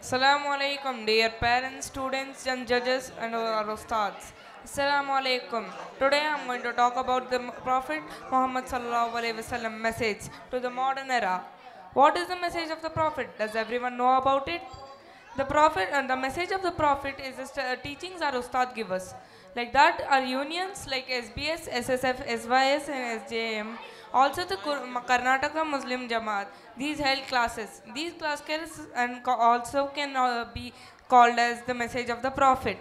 Assalamu alaikum, dear parents, students, and judges, and our ustads. Assalamu alaikum. Today I am going to talk about the Prophet Muhammad sallallahu alaihi wasallam message to the modern era. What is the message of the Prophet? Does everyone know about it? The Prophet and the message of the Prophet is the teachings our Ustad give us. Like that, our unions like SBS, SSF, SYS, and SJM, also the Karnataka Muslim Jamaat, these held classes. These classes and also can be called as the message of the Prophet.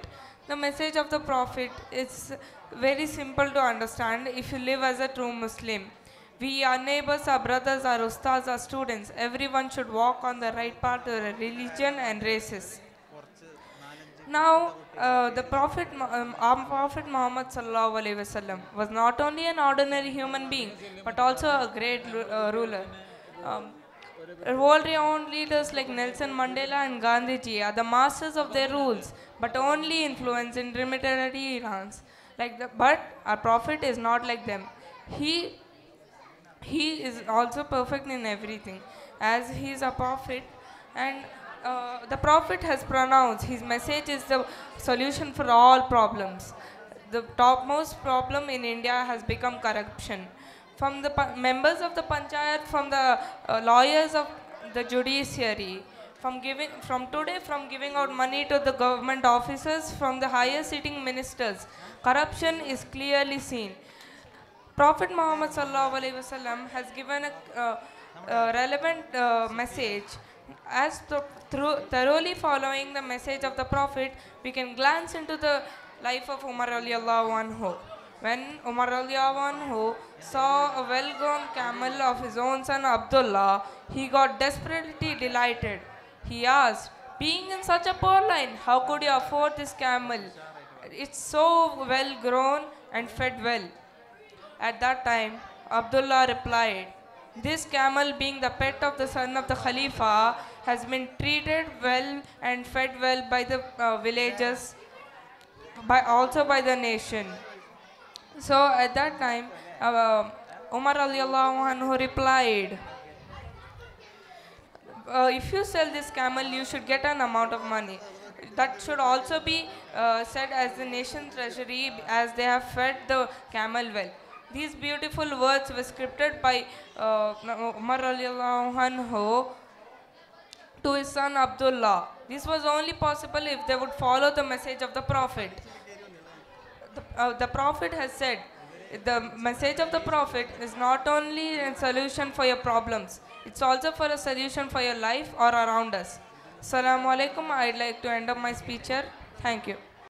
The message of the Prophet is very simple to understand if you live as a true Muslim. We, our neighbors, our brothers, our ustads, our students, everyone should walk on the right path to religion and races. Now, our Prophet Muhammad sallallahu alaihi wasallam was not only an ordinary human being, but also a great ruler. Um, World-renowned leaders like Nelson Mandela and Gandhiji are the masters of their rules, but only influence in military Irans. But our Prophet is not like them. He he is also perfect in everything, as he is a prophet, and the prophet has pronounced his message is the solution for all problems. The topmost problem in India has become corruption. From the members of the panchayat, from the lawyers of the judiciary, from giving out money to the government officers, from the higher sitting ministers, corruption is clearly seen. Prophet Muhammad sallallahu alaihi wasallam has given a relevant message. Through thoroughly following the message of the Prophet, we can glance into the life of Umar radiallahu anhu. When Umar radiallahu anhu saw a well-grown camel of his own son Abdullah, he got desperately delighted. He asked, "Being in such a poor line, how could you afford this camel? It's so well grown and fed well." At that time, Abdullah replied, "This camel, being the pet of the son of the Khalifa, has been treated well and fed well by the villagers, also by the nation." So at that time, Umar radiallahu anhu replied, "If you sell this camel, you should get an amount of money. That should also be said as the nation's treasury, as they have fed the camel well." These beautiful words were scripted by Umar radiallahu anhu to his son Abdullah. This was only possible if they would follow the message of the Prophet. The Prophet has said, the message of the Prophet is not only a solution for your problems, it's also for a solution for your life or around us. Assalamu alaikum. I'd like to end up my speech here. Thank you.